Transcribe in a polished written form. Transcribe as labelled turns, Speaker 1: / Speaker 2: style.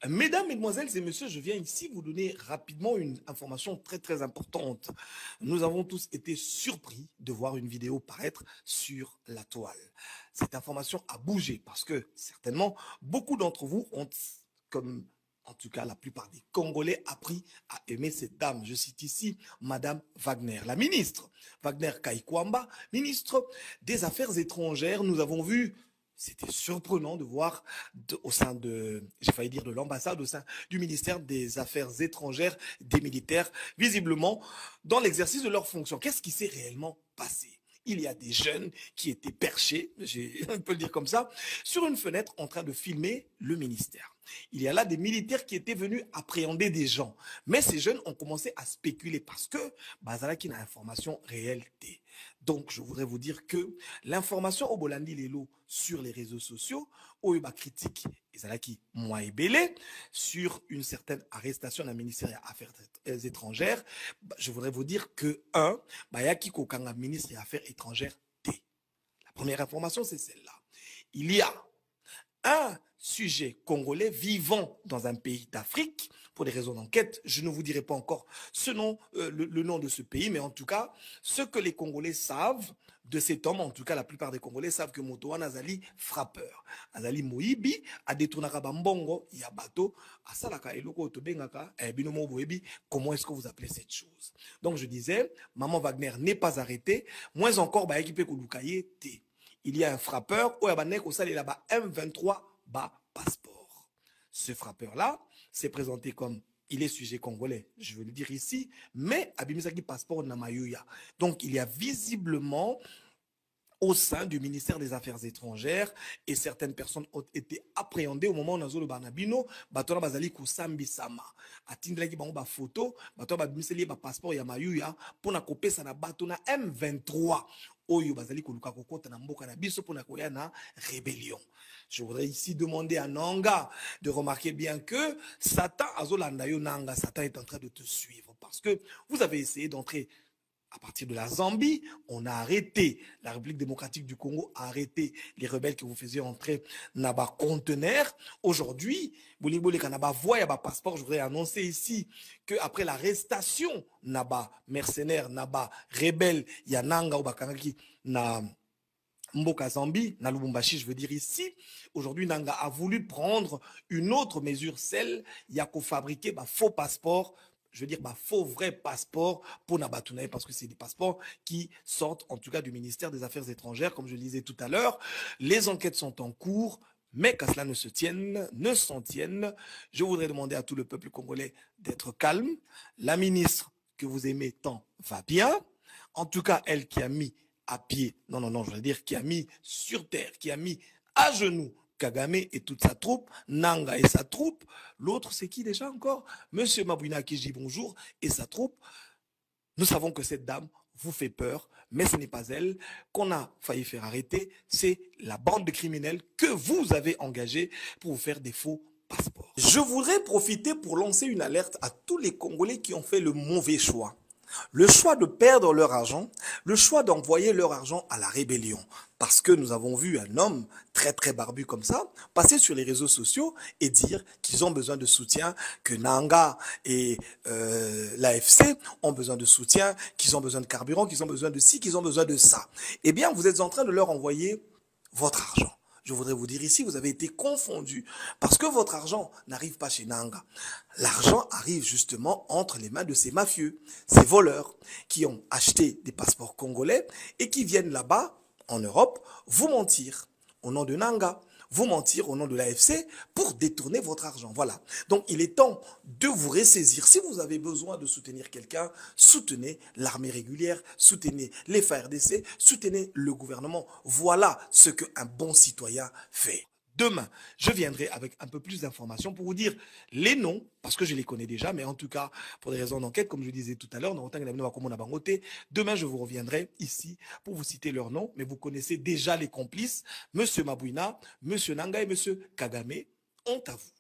Speaker 1: Mesdames, Mesdemoiselles et Messieurs, je viens ici vous donner rapidement une information très très importante. Nous avons tous été surpris de voir une vidéo paraître sur la toile. Cette information a bougé parce que certainement beaucoup d'entre vous ont, comme en tout cas la plupart des Congolais, appris à aimer cette dame. Je cite ici Madame Wagner, la ministre Wagner Kaikwamba, ministre des Affaires étrangères. Nous avons vu. C'était surprenant de voir au sein de, j'ai failli dire de l'ambassade, au sein du ministère des Affaires étrangères, des militaires, visiblement dans l'exercice de leurs fonctions. Qu'est-ce qui s'est réellement passé? Il y a des jeunes qui étaient perchés, on peut le dire comme ça, sur une fenêtre en train de filmer le ministère. Il y a là des militaires qui étaient venus appréhender des gens. Mais ces jeunes ont commencé à spéculer parce que Bazala qui n'a information réelle. Donc, je voudrais vous dire que l'information au Bolandi Lelo sur les réseaux sociaux, au critique Ezalaki Mouaibele, sur une certaine arrestation d'un ministère des Affaires étrangères, je voudrais vous dire que, Bayaki Kokanga, ministre des Affaires étrangères, T. La première information, c'est celle-là. Il y a un sujet congolais vivant dans un pays d'Afrique, pour des raisons d'enquête, je ne vous dirai pas encore le nom de ce pays, mais en tout cas, ce que les Congolais savent de cet homme, en tout cas la plupart des Congolais savent que Motoan Azali frappeur. Azali Moibi a détourné Bambongo, Yabato, Asalaka Eloko Tobengaka, Binomo Boebi, comment est-ce que vous appelez cette chose? Donc je disais, Maman Wagner n'est pas arrêtée, moins encore, équipé Kolukaye T. Il y a un frappeur, Oyabanek, au sale là-bas, M23, passeport. Ce frappeur-là s'est présenté comme il est sujet congolais, je veux le dire ici, mais Abimisaki passeport Namayuya. Donc il y a visiblement au sein du ministère des Affaires étrangères et certaines personnes ont été appréhendées au moment où on a le Barnabino, Batona Bazali Kusambi Sama. Atindlaki bango ba photo, Batona Babimiseli ba passeport Yamayuya pour na copier ça na Batona M23. Oyo bazali koluka kokota na mboka na biso pour na koya na rébellion. Je voudrais ici demander à Nanga de remarquer bien que Satan azolanda yo Nanga, Satan est en train de te suivre parce que vous avez essayé d'entrer à partir de la Zambie, on a arrêté, la République démocratique du Congo a arrêté les rebelles que vous faisiez entrer dans les conteneurs. Aujourd'hui, passeport, je voudrais annoncer ici qu'après l'arrestation, naba mercenaires, naba rebelles, Yananga ou Bakangaki, na Mboka Zambie, na Lubumbashi, je veux dire ici, aujourd'hui, Nanga a voulu prendre une autre mesure, celle, il y a qu'au fabriquer faux passeport, je veux dire, faux vrai passeport pour Nabatounaï, parce que c'est des passeports qui sortent, en tout cas, du ministère des Affaires étrangères, comme je le disais tout à l'heure. Les enquêtes sont en cours, mais qu'à cela ne s'en tienne, je voudrais demander à tout le peuple congolais d'être calme. La ministre que vous aimez tant va bien. En tout cas, elle qui a mis à pied, non, je veux dire, qui a mis sur terre, qui a mis à genoux Kagame et toute sa troupe, Nanga et sa troupe. L'autre, c'est qui déjà encore? Monsieur Mabouina qui dit bonjour et sa troupe. Nous savons que cette dame vous fait peur, mais ce n'est pas elle qu'on a failli faire arrêter. C'est la bande de criminels que vous avez engagée pour vous faire des faux passeports. Je voudrais profiter pour lancer une alerte à tous les Congolais qui ont fait le mauvais choix. Le choix de perdre leur argent, le choix d'envoyer leur argent à la rébellion. Parce que nous avons vu un homme très très barbu comme ça passer sur les réseaux sociaux et dire qu'ils ont besoin de soutien, que Nanga et l'AFC ont besoin de soutien, qu'ils ont besoin de carburant, qu'ils ont besoin de ci, qu'ils ont besoin de ça. Eh bien, vous êtes en train de leur envoyer votre argent. Je voudrais vous dire ici, vous avez été confondus parce que votre argent n'arrive pas chez Nanga. L'argent arrive justement entre les mains de ces mafieux, ces voleurs qui ont acheté des passeports congolais et qui viennent là-bas, en Europe, vous mentir au nom de Nanga, vous mentir au nom de l'AFC pour détourner votre argent. Voilà. Donc, il est temps de vous ressaisir. Si vous avez besoin de soutenir quelqu'un, soutenez l'armée régulière, soutenez les FARDC, soutenez le gouvernement. Voilà ce qu'un bon citoyen fait. Demain, je viendrai avec un peu plus d'informations pour vous dire les noms, parce que je les connais déjà, mais en tout cas, pour des raisons d'enquête, comme je disais tout à l'heure, demain, je vous reviendrai ici pour vous citer leurs noms, mais vous connaissez déjà les complices, Monsieur Mabouina, Monsieur Nanga et Monsieur Kagame, honte à vous.